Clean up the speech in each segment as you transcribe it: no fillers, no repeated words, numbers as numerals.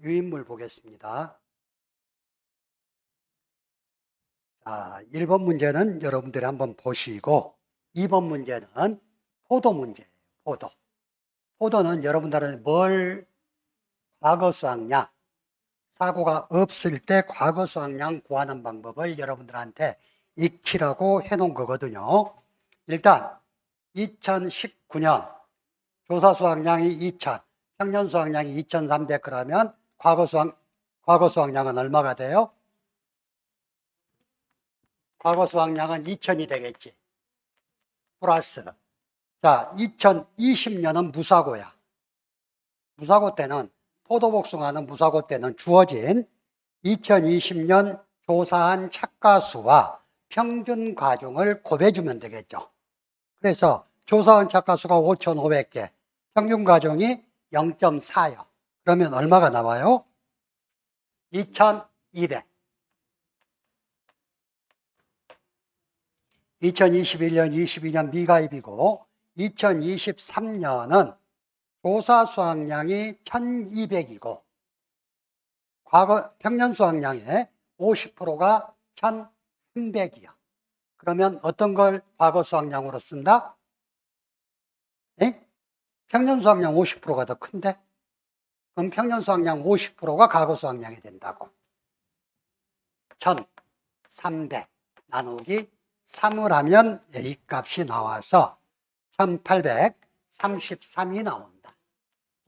유인물 보겠습니다. 자, 1번 문제는 여러분들이 한번 보시고 2번 문제는 포도 문제예요. 포도. 포도는 여러분들은 과거 수확량, 사고가 없을 때 과거 수확량 구하는 방법을 여러분들한테 익히라고 해놓은 거거든요. 일단 2019년 조사 수확량이 2000, 평년 수확량이 2300 그러면 과거 수확량은 얼마가 돼요? 과거 수확량은 2000이 되겠지. 플러스. 자, 2020년은 무사고야. 무사고 때는, 포도복숭아는 무사고 때는 주어진 2020년 조사한 착가수와 평균 과중을 곱해주면 되겠죠. 그래서 조사한 착가수가 5,500개, 평균 과중이 0.4요. 그러면 얼마가 나와요? 2,200. 2021년, 22년 미가입이고 2023년은 조사 수확량이 1200이고 과거 평년 수확량의 50%가 1300이야. 그러면 어떤 걸 과거 수확량으로 쓴다? 에? 평년 수확량 50%가 더 큰데? 그럼 평년 수확량 50%가 과거 수확량이 된다고. 1300 나누기 3을 하면 이 값이 나와서 1833이 나온다.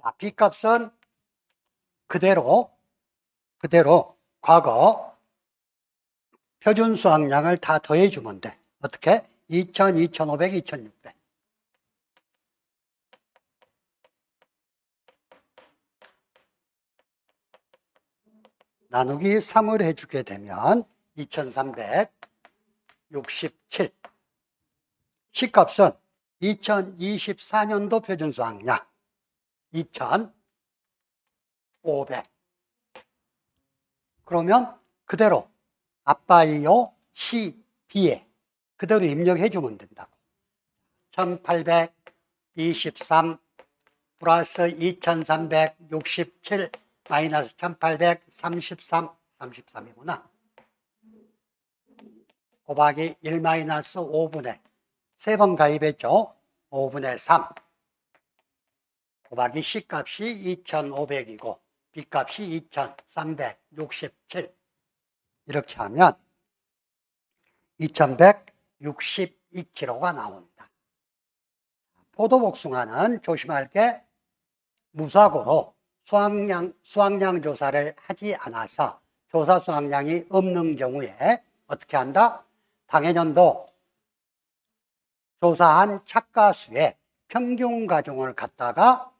자, B값은 그대로 과거 표준 수확량을 다 더해주면 돼. 어떻게? 2000, 2500, 2600. 나누기 3을 해주게 되면 2367. C값은 2024년도 표준 수확량 2500. 그러면 그대로 아빠이요 C, B에 그대로 입력해 주면 된다고. 1823 플러스 2367 마이너스 1833, 33이구나. 곱하기 1 마이너스 5분의 3번 가입했죠. 5분의 3 곱하기 C값이 2500이고 B값이 2367 이렇게 하면 2162kg가 나온다. 포도복숭아는 조심할 게 무사고로 수확량 조사를 하지 않아서 조사 수확량이 없는 경우에 어떻게 한다? 당해년도 조사한 착가수의 평균 과중을 갖다가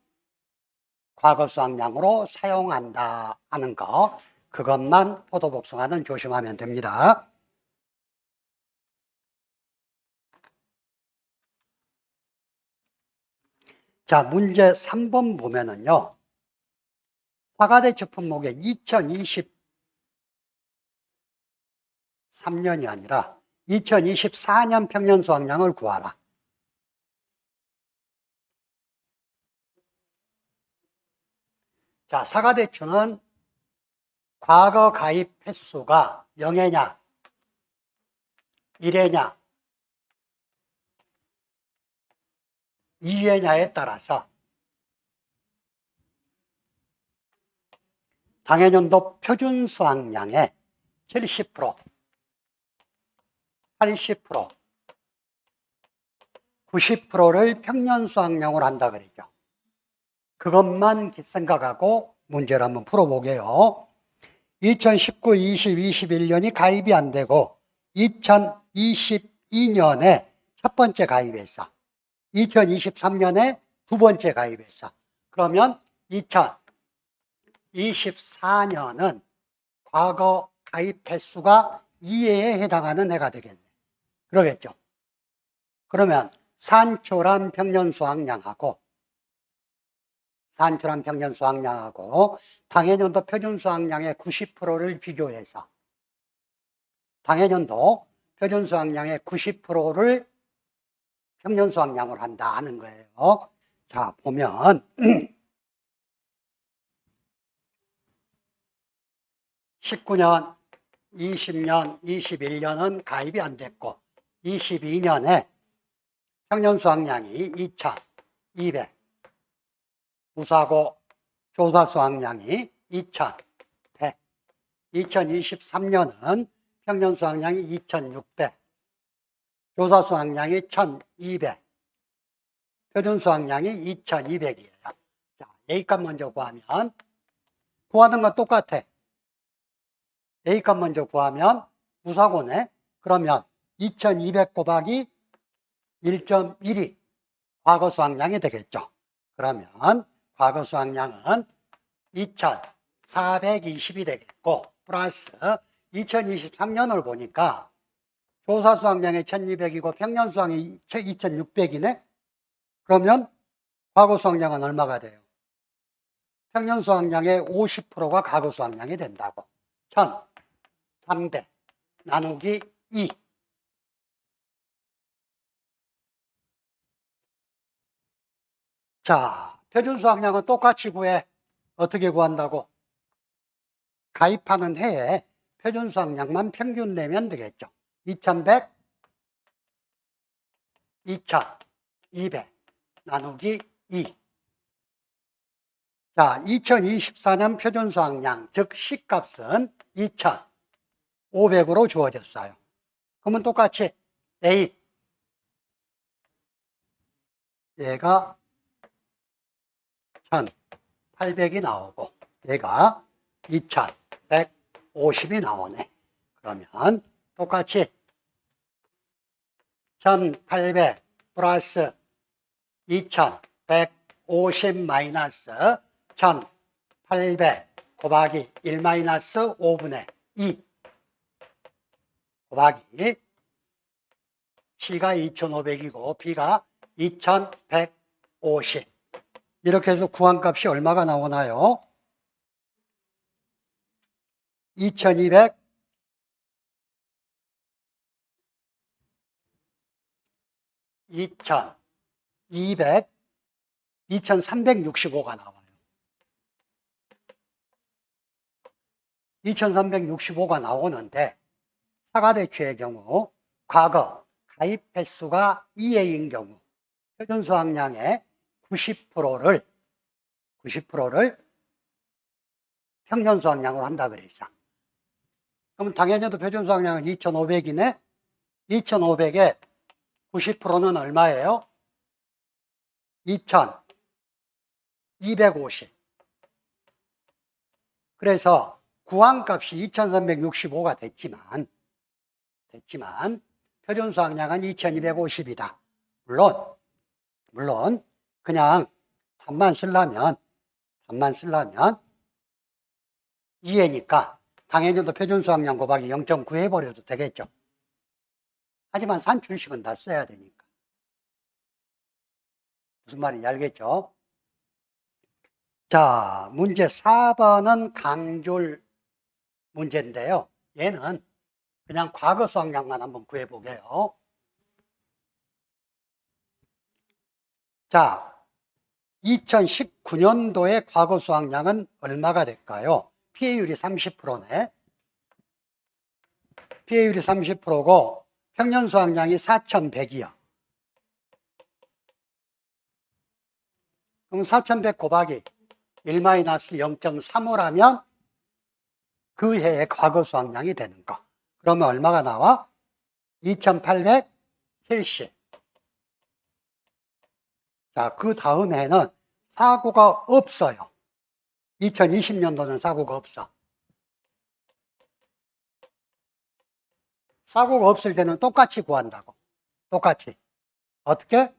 과거 수확량으로 사용한다 하는 거, 그것만 포도복숭아는 조심하면 됩니다. 자, 문제 3번 보면은요, 사과대추 품목의 2023년이 아니라 2024년 평년 수확량을 구하라. 자, 사과대추는 과거 가입 횟수가 0회냐, 1회냐, 2회냐에 따라서 당해년도 표준 수확량의 70%, 80%, 90%를 평년 수확량으로 한다 그러죠. 그것만 생각하고 문제를 한번 풀어보게요. 2019, 20, 21년이 가입이 안 되고 2022년에 첫 번째 가입했어. 2023년에 두 번째 가입했어. 그러면 2024년은 과거 가입 횟수가 2회에 해당하는 해가 되겠네. 그러겠죠. 그러면 산초란 평년 수확량하고 당해년도 표준 수확량의 90%를 비교해서 당해년도 표준 수확량의 90%를 평년 수확량으로 한다 하는 거예요. 자, 보면 19년, 20년, 21년은 가입이 안 됐고 22년에 평년 수확량이 2,200, 무사고 조사 수확량이 2,100, 2023년은 평년 수확량이 2,600, 조사 수확량이 1,200, 표준 수확량이 2,200이에요. 자, A값 먼저 구하면 구하는 건 똑같아. A값 먼저 구하면 무사고네. 그러면 2,200 곱하기 1.1이 과거 수확량이 되겠죠. 그러면 과거 수확량은 2,420이 되겠고 플러스 2023년을 보니까 조사 수확량이 1,200이고 평년 수확이 2,600이네. 그러면 과거 수확량은 얼마가 돼요? 평년 수확량의 50%가 과거 수확량이 된다고. 1,300 나누기 2. 자, 표준 수확량은 똑같이 구해. 어떻게 구한다고? 가입하는 해에 표준 수확량만 평균 내면 되겠죠. 2,100, 2,200 나누기 2. 자, 2024년 표준 수확량, 즉 시값은 2,500으로 주어졌어요. 그러면 똑같이 A, 얘가 1,800이 나오고 얘가 2,150이 나오네. 그러면 똑같이 1,800 플러스 2,150 마이너스 1,800 곱하기 1 마이너스 5분의 2 곱하기 C가 2,500이고 B가 2,150. 이렇게 해서 구한값이 얼마가 나오나요? 2,200, 2,200, 2,365가 나와요. 2,365가 나오는데 사과대추의 경우 과거 가입 횟수가 2회인 경우 표준 수확량의 90%를 평년 수확량으로 한다 그랬어. 그럼 당연히도 표준 수확량은 2,500이네. 2,500에 90%는 얼마예요? 2,250. 그래서 구한값이 2,365가 됐지만 표준 수확량은 2,250이다. 물론 그냥 답만 쓰려면 2회니까 당연히도 표준 수확량 곱하기 0.9 해버려도 되겠죠. 하지만 산출식은 다 써야 되니까. 무슨 말인지 알겠죠? 자, 문제 4번은 강줄 문제인데요. 얘는 그냥 과거 수확량만 한번 구해보게요. 자, 2019년도의 과거 수확량은 얼마가 될까요? 피해율이 30%네. 피해율이 30%고 평년 수확량이 4,100이요. 그럼 4,100 곱하기 1-0.35 하면 그 해의 과거 수확량이 되는 거. 그러면 얼마가 나와? 2,870. 자, 그 다음 해는 사고가 없어요. 2020년도는 사고가 없어. 사고가 없을 때는 똑같이 구한다고. 똑같이. 어떻게?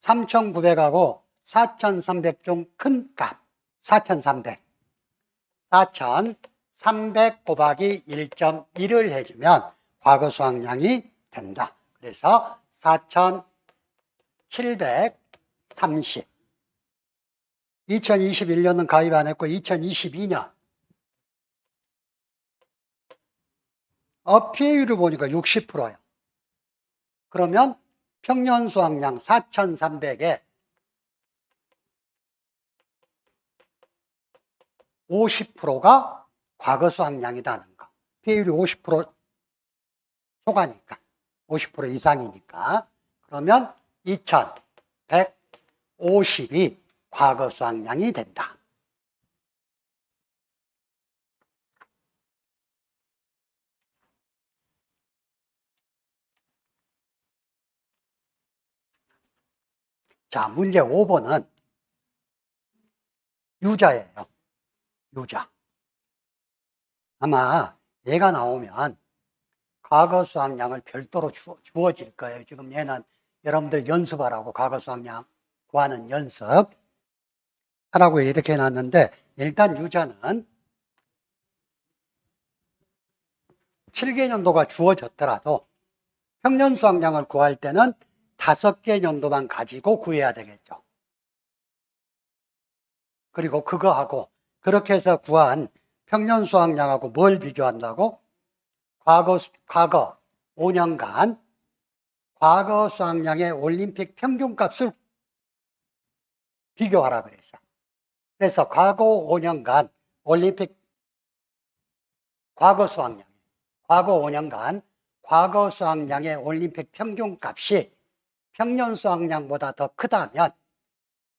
3,900하고 4,300 중 큰 값. 4,300. 4,300 곱하기 1.1을 해주면 과거 수확량이 된다. 그래서 4,730. 2021년은 가입 안 했고 2022년 피해율을 보니까 60%예요. 그러면 평년 수확량 4,300에 50%가 과거 수확량이라는 거. 비율이 50% 초과니까. 50% 이상이니까. 그러면 2150이 과거 수확량이 된다. 자, 문제 5번은 유자예요. 유자. 아마 얘가 나오면 과거 수확량을 별도로 주어질 거예요. 지금 얘는 여러분들 연습하라고 과거 수확량 구하는 연습 하라고 이렇게 해놨는데, 일단 유자는 7개 년도가 주어졌더라도 평년 수확량을 구할 때는 5개 년도만 가지고 구해야 되겠죠. 그리고 그거하고 그렇게 해서 구한 평년 수확량하고 뭘 비교한다고? 과거 5년간 과거 수확량의 올림픽 평균값을 비교하라 그랬어. 그래서 과거 5년간 올림픽 과거 5년간 과거 수확량의 올림픽 평균값이 평년 수확량보다 더 크다면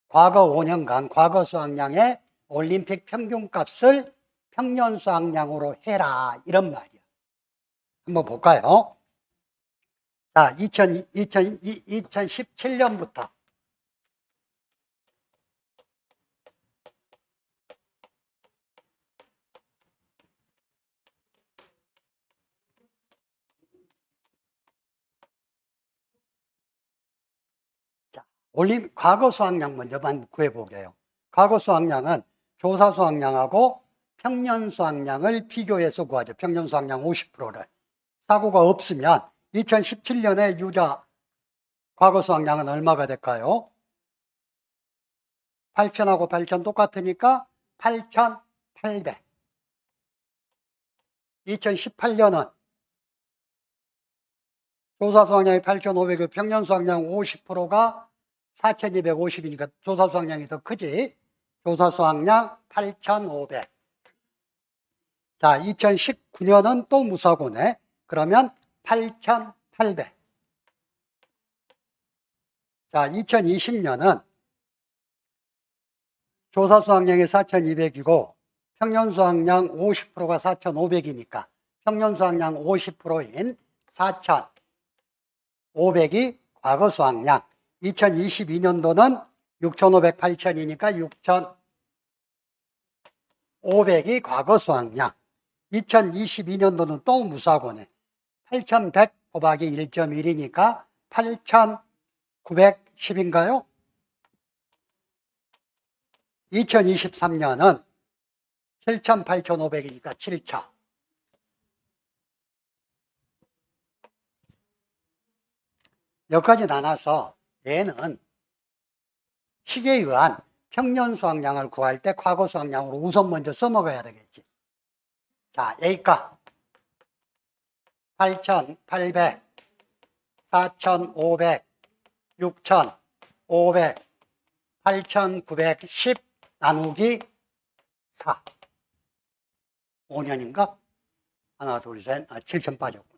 과거 5년간 과거 수확량의 올림픽 평균값을 평년 수확량으로 해라, 이런 말이야. 한번 볼까요? 자, 2017년부터 과거 수확량 먼저만 구해보게요. 과거 수확량은 조사 수확량하고 평년 수확량을 비교해서 구하죠. 평년 수확량 50%를. 사고가 없으면 2017년에 유자 과거 수확량은 얼마가 될까요? 8,000하고 8,000 똑같으니까 8,800. 2018년은 조사 수확량이 8,500, 평년 수확량 50%가 4,250이니까 조사 수확량이 더 크지. 조사 수확량 8,500. 자, 2019년은 또 무사고네. 그러면 8,800. 자, 2020년은 조사 수확량이 4,200이고 평년 수확량 50%가 4,500이니까 평년 수확량 50%인 4,500이 과거 수확량. 2022년도는 6,500, 8,000이니까 6,500이 과거 수확량. 2022년도는 또 무사고네. 8,100 곱하기 1.1이니까 8,910인가요? 2023년은 7,000, 8,500이니까 7차. 여기까지 나눠서 얘는 식에 의한 평년 수확량을 구할 때 과거 수확량으로 우선 먼저 써먹어야 되겠지. 자, A가 8,800, 4,500, 6,500, 8,910 나누기 4. 5년인가? 하나, 둘, 셋, 7,000 빠졌구나.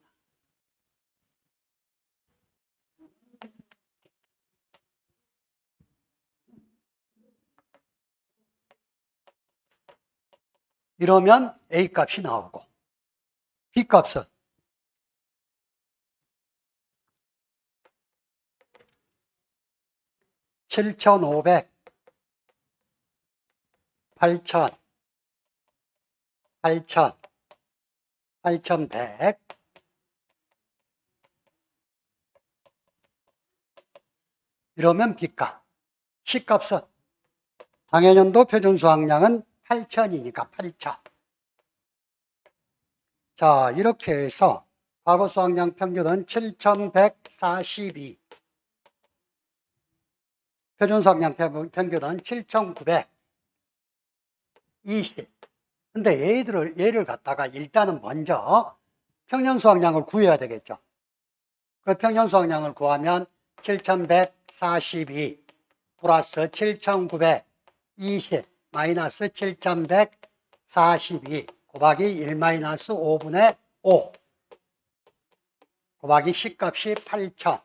이러면 A 값이 나오고 B 값은 7,500, 8,000, 8,000, 8,100. 이러면 B값. C값은 당해년도 표준 수확량은 8,000이니까 8,000. 자, 이렇게 해서 과거 수확량 평균은 7,142. 표준 수확량 평균은 7,920. 근데 얘를 갖다가 일단은 먼저 평년 수확량을 구해야 되겠죠. 그 평년 수확량을 구하면 7,142 플러스 7,920 마이너스 7,142 곱하기 1-5분의 5 곱하기 C값이 8,000,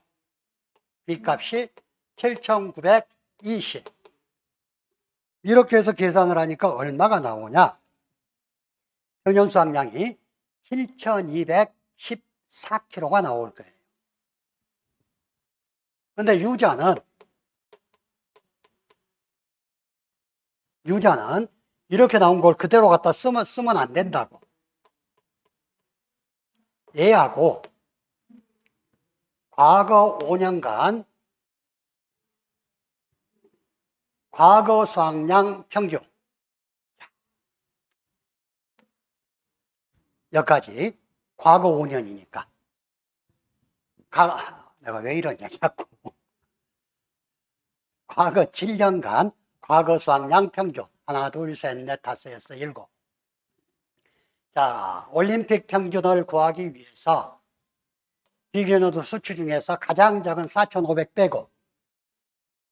B값이 7,920. 이렇게 해서 계산을 하니까 얼마가 나오냐? 평년수확량이 7,214kg가 나올 거예요. 근데 유자는 이렇게 나온 걸 그대로 갖다 쓰면 안 된다고. 얘하고 과거 5년간 과거 수확량 평균 여기까지 과거 5년이니까 내가 왜 이러냐 자꾸 과거 7년간 과거 수확량 평균 하나 둘 셋 넷 다섯 여섯 일곱. 자, 올림픽 평균을 구하기 위해서 비교노드 수치 중에서 가장 작은 4,500 빼고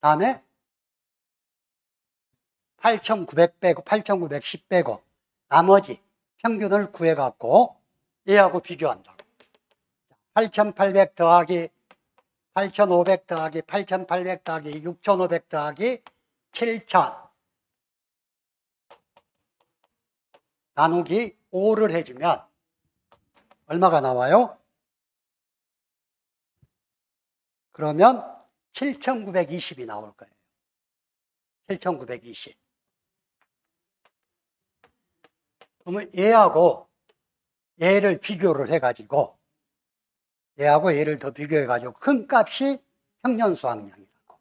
다음에 8,900 빼고 8,910 빼고 나머지 평균을 구해갖고 얘하고 비교한다고. 8,800 더하기 8,500 더하기 8,800 더하기 6,500 더하기 7,000 나누기 5를 해주면 얼마가 나와요? 그러면 7,920이 나올 거예요. 7,920. 그러면 얘하고 얘를 비교를 해가지고 얘하고 얘를 더 비교해가지고 큰 값이 평년수확량이라고.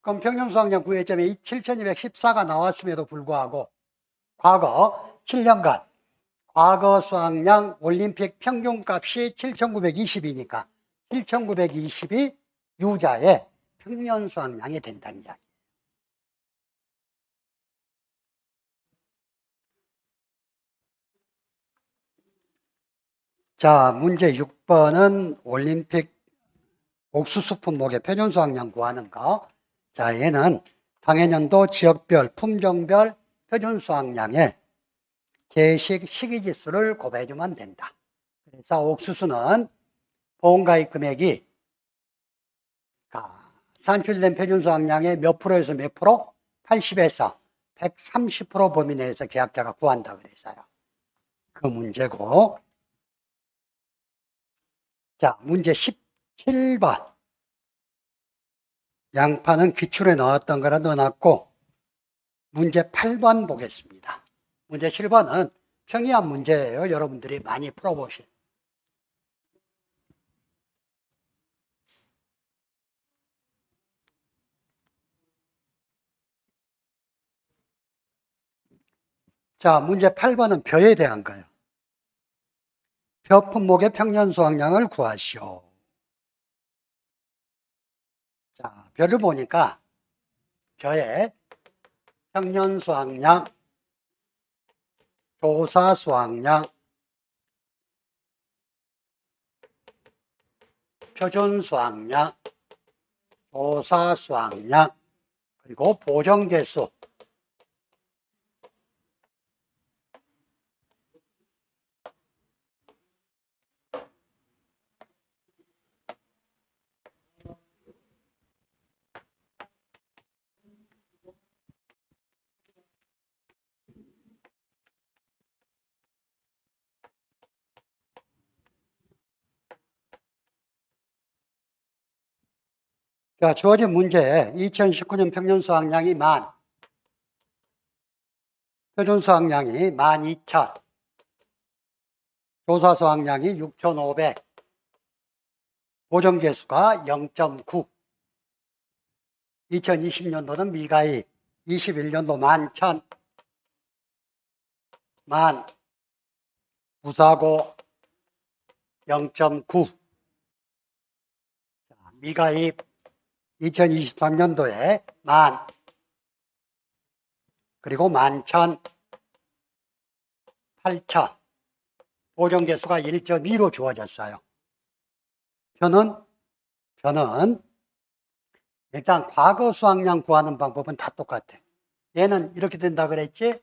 그럼 평년수확량 구해점이 7,214가 나왔음에도 불구하고 과거 7년간 과거 수확량 올림픽 평균값이 7,920이니까 7,920이 유자의 평년수확량이 된다는 이야기. 자, 문제 6번은 올림픽 옥수수 품목의 표준수확량 구하는 거. 자, 얘는 당해년도 지역별, 품종별 표준수확량의 계식 시기지수를 곱해주면 된다. 그래서 옥수수는 보험가입 금액이 산출된 표준수확량의 몇 프로에서 몇 프로? 80에서 130% 범위 내에서 계약자가 구한다 그랬어요. 그 문제고. 자, 문제 17번. 양파는 기출에 넣었던 거라 넣어놨고, 문제 8번 보겠습니다. 문제 7번은 평이한 문제예요. 여러분들이 많이 풀어보실. 자, 문제 8번은 벼에 대한 거예요. 벼 품목의 평년 수확량을 구하시오. 자, 벼를 보니까 벼의 평년 수확량, 조사 수확량, 표준 수확량, 조사 수확량, 그리고 보정개수. 자, 주어진 문제 2019년 평년 수확량이 표준 수확량이 12,000, 조사 수확량이 6,500, 보정개수가 0.9. 2020년도는 미가입, 21년도 11,000, 무사고 0.9. 미가입 2023년도에 10,000, 그리고 11,000, 8,000. 보정개수가 1.2로 주어졌어요. 표는 일단 과거 수확량 구하는 방법은 다 똑같아. 얘는 이렇게 된다 그랬지?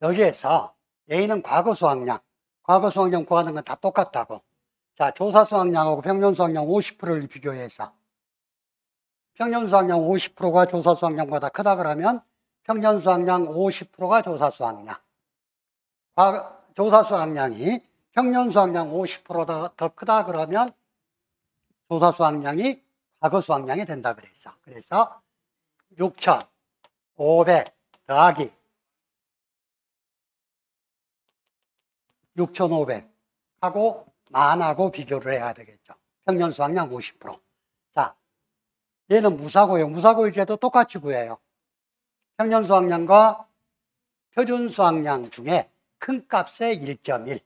여기에서 A는 과거 수확량, 과거 수확량 구하는 건 다 똑같다고. 자, 조사 수확량하고 평년 수확량 50%를 비교해서 평년 수확량 50%가 조사 수확량보다 크다 그러면 평년 수확량 50%가 조사 수확량. 조사 수확량이 평년 수확량 50%더 크다 그러면 조사 수확량이 과거 수확량이 된다 그랬어. 그래서 6,500 더하기 6,500 하고 만하고 비교를 해야 되겠죠. 평년 수확량 50%. 자, 얘는 무사고요. 무사고일 때도 똑같이 구해요. 평년 수확량과 표준 수확량 중에 큰 값의 1.1.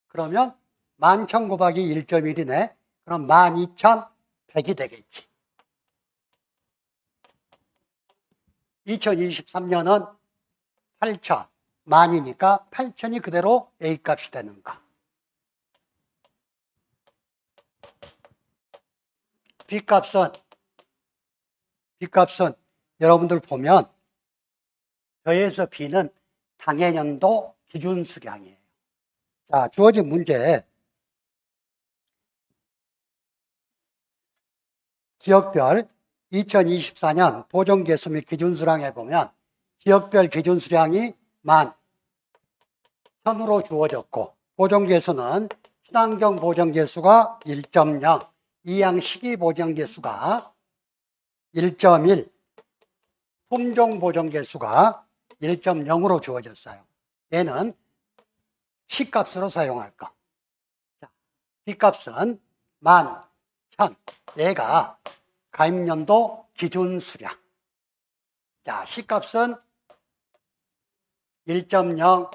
그러면 11,000 곱하기 1.1이네. 그럼 12,100이 되겠지. 2023년은 8,000, 만이니까 8,000이 그대로 A값이 되는 거. B값은 여러분들 보면 저에서 B는 당해년도 기준 수량이에요. 자, 주어진 문제. 지역별 2024년 보정개수 및 기준수량에 보면 지역별 기준수량이 10,000으로 주어졌고 보정개수는 친환경 보정개수가 1.0, 이양식이 보정개수가 1.1, 품종 보정개수가 1.0으로 주어졌어요. 얘는 C값으로 사용할 거. 자, B값은 11,000. 얘가 가입년도 기준 수량. 자, C값은 1.0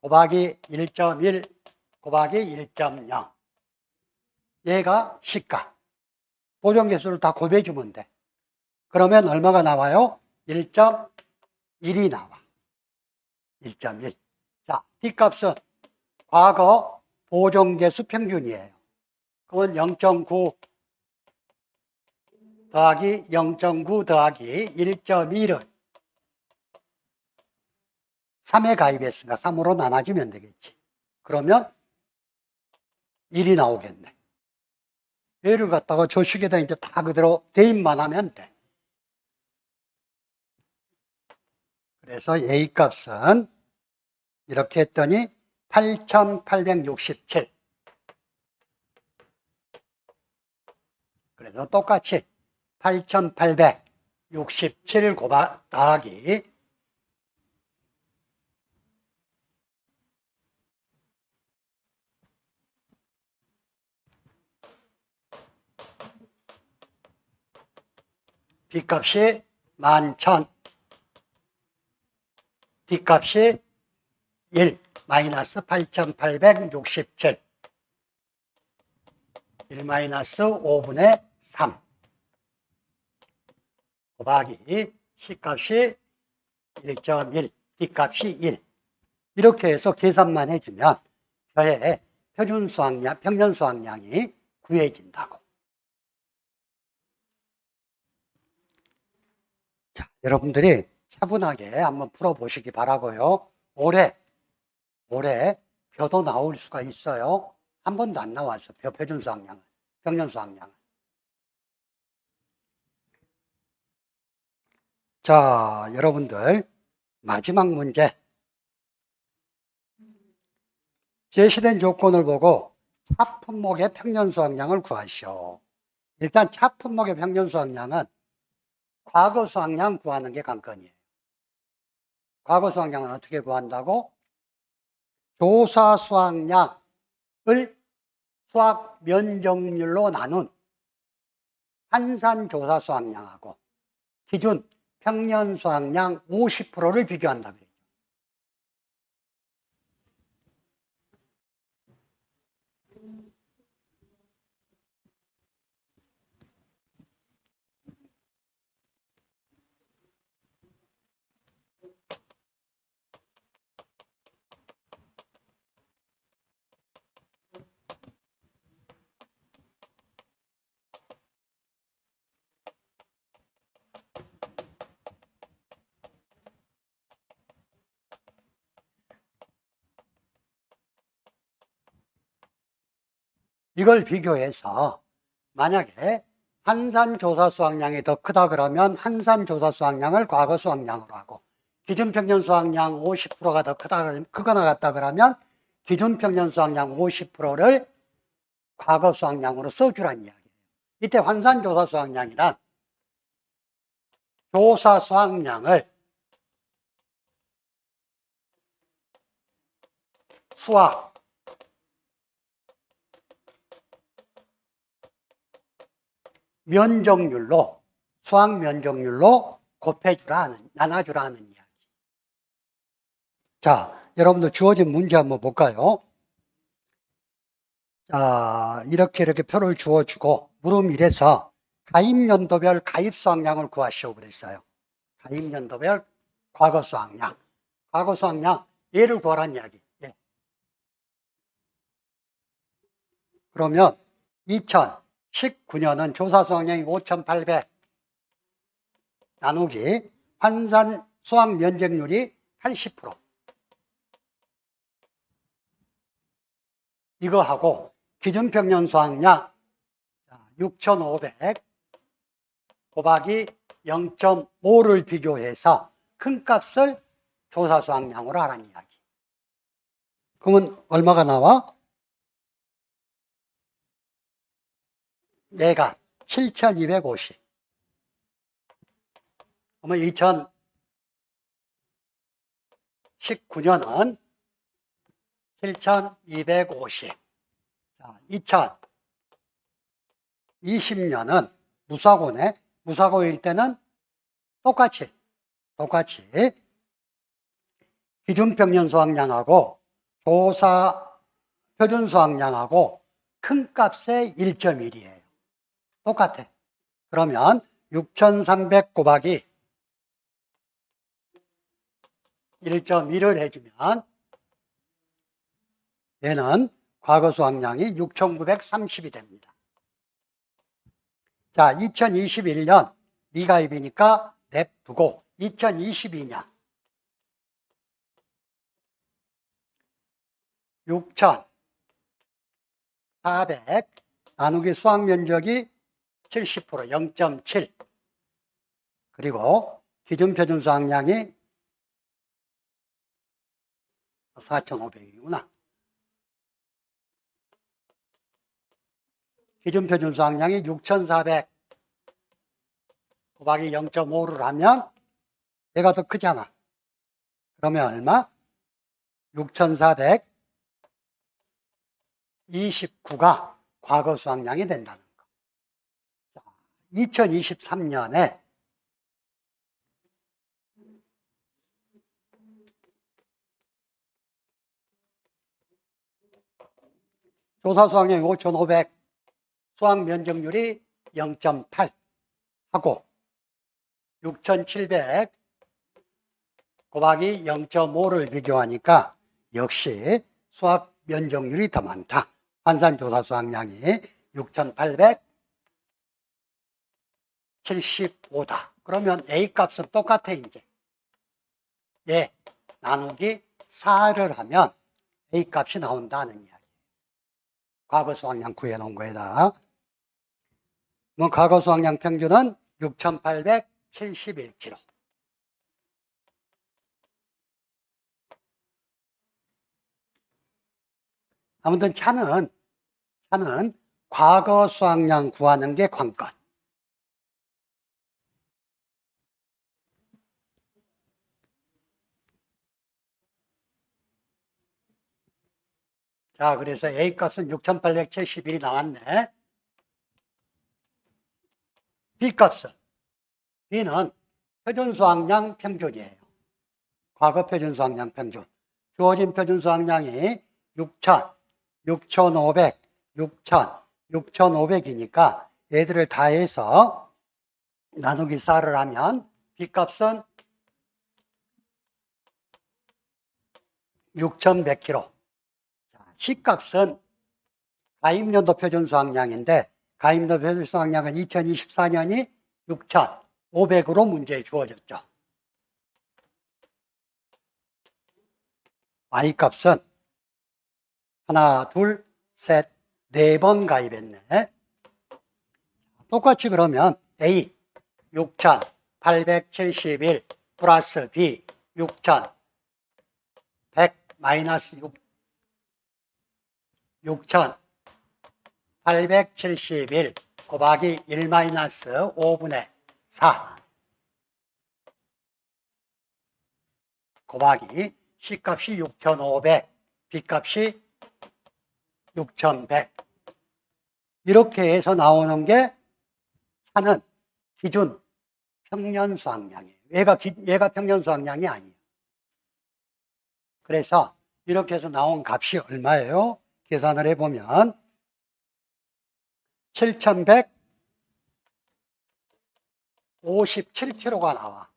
곱하기 1.1 곱하기 1.0. 얘가 C값. 보정개수를 다 곱해주면 돼. 그러면 얼마가 나와요? 1.1이 나와. 1.1. 자, B값은 과거 보정개수 평균이에요. 그건 0.9 더하기 0.9 더하기 1.1을 3에 가입했으니까 3으로 나눠주면 되겠지. 그러면 1이 나오겠네. 얘를 갖다가 저 식에다 이제 다 그대로 대입만 하면 돼. 그래서 A 값은 이렇게 했더니 8,867. 그래서 똑같이 8,867 더하기 B값이 11,000, D값이 1, 마이너스 8,867. 1 마이너스 5분의 3 곱하기 C값이 1.1, D값이 1. 이렇게 해서 계산만 해주면 저의 표준 수확량, 평년 수확량이 구해진다고. 자, 여러분들이 차분하게 한번 풀어보시기 바라고요. 올해 벼도 나올 수가 있어요. 한 번도 안 나왔어. 표준 수확량은, 평년 수확량은. 자, 여러분들 마지막 문제. 제시된 조건을 보고 차품목의 평년 수확량을 구하시오. 일단 차품목의 평년 수확량은 과거 수확량 구하는 게 관건이에요. 과거 수확량은 어떻게 구한다고? 조사 수확량을 수확 면적률로 나눈 한산 조사 수확량하고 기준 평년 수확량 50%를 비교한다 그래요. 이걸 비교해서 만약에 한산 조사 수확량이 더 크다 그러면 한산 조사 수확량을 과거 수확량으로 하고, 기준평년 수확량 50%가 더 크거나 같다 그러면 기준평년 수확량 50%를 과거 수확량으로 써주란 이야기예요. 이때 환산조사 수확량이란 조사 수확량을 수확 면적률로, 수확 면적률로 곱해주라, 나눠주라 하는 이야기. 자, 여러분들 주어진 문제 한번 볼까요? 자, 이렇게 표를 주어주고 물음 1에서 가입연도별 가입수확량을 구하시오 그랬어요. 가입연도별 과거수확량. 과거수확량 얘를 구하란 이야기. 예. 그러면 2019년은 조사수확량이 5,800 나누기 환산 수확 면적률이 80%. 이거 하고 기준평년 수확량 6,500 곱하기 0.5를 비교해서 큰 값을 조사 수확량으로 하라는 이야기. 그러면 얼마가 나와? 얘가 7,250. 그러면 2019년은 7,250. 자, 2020년은 무사고네. 무사고일 때는 똑같이 기준평년 수확량하고 조사 표준 수확량하고 큰 값의 1.1이에요. 똑같아. 그러면 6,300 곱하기 1.1을 해주면 얘는 과거 수확량이 6,930이 됩니다. 자, 2021년 미가입이니까 냅두고 2022년 6,400 나누기 수확 면적이 70% 0.7 그리고 기준 표준 수확량이 4,500이구나. 기준 표준 수확량이 6,400 곱하기 0.5를 하면 얘가 더 크잖아. 그러면 얼마? 6,429가 과거 수확량이 된다는 거. 2023년에 조사 수확량이 5,500, 수확 면적률이 0.8 하고 6,700 곱하기 0.5를 비교하니까 역시 수확 면적률이 더 많다. 환산조사 수확량이 6,875다. 그러면 A값은 똑같아 이제. 예, 나누기 4를 하면 A값이 나온다는 이야기. 과거 수확량 구해놓은 거에다. 뭐 과거 수확량 평균은 6,871kg. 아무튼 차는 과거 수확량 구하는 게 관건. 자, 그래서 A값은 6,871이 나왔네. B값은, B는 표준수확량 평균이에요. 과거 표준수확량 평균. 주어진 표준수확량이 6,000, 6,500, 6,000, 6,500이니까 얘들을 다 해서 나누기 4를 하면 B값은 6,100kg. C값은 가입연도 표준수확량인데 가입연도 표준수확량은 2024년이 6,500으로 문제에 주어졌죠. Y값은 하나, 둘, 셋, 4번 가입했네. 똑같이 그러면 A 6,871 플러스 B 6,100 마이너스 6,871 곱하기 1 마이너스 5분의 4 곱하기 C값이 6,500 B값이 6,100 이렇게 해서 나오는 게 하는 기준 평년수확량이에요. 얘가 평년수확량이 아니에요. 그래서 이렇게 해서 나온 값이 얼마예요? 계산을 해보면 7,157kg가 나와.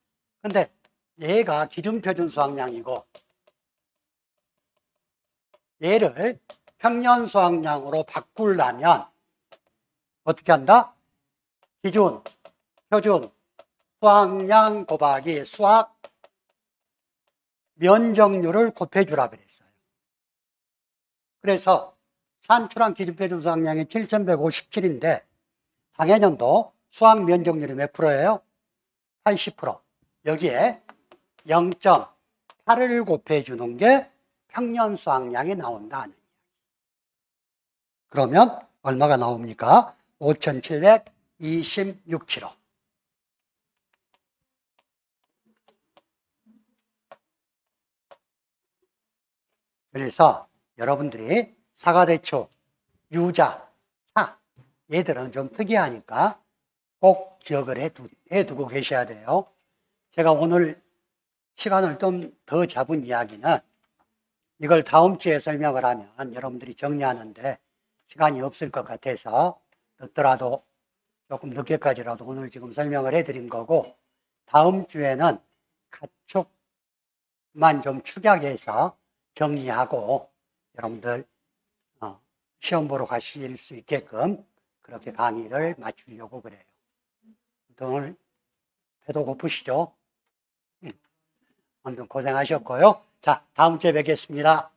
근데 얘가 기준표준수확량이고 얘를 평년수확량으로 바꾸려면 어떻게 한다? 기준, 표준, 수확량 곱하기 수확 면적률을 곱해주라 그랬어요. 그래서 산출한 기준표준 수확량이 7,157인데 당해년도 수확 면적률이 몇 프로예요? 80%. 여기에 0.8을 곱해주는 게 평년 수확량이 나온다는 이야기. 그러면 얼마가 나옵니까? 5,726kg. 그래서 여러분들이 사과대추, 유자, 차 얘들은 좀 특이하니까 꼭 기억을 해두고 계셔야 돼요. 제가 오늘 시간을 좀 더 잡은 이야기는 이걸 다음 주에 설명을 하면 여러분들이 정리하는데 시간이 없을 것 같아서 늦더라도 조금 늦게까지라도 오늘 지금 설명을 해드린 거고 다음 주에는 가축만 좀 축약해서 정리하고 여러분들 시험 보러 가실 수 있게끔 그렇게 강의를 마치려고 그래요. 오늘 배도 고프시죠? 아무튼 고생하셨고요. 자, 다음 주에 뵙겠습니다.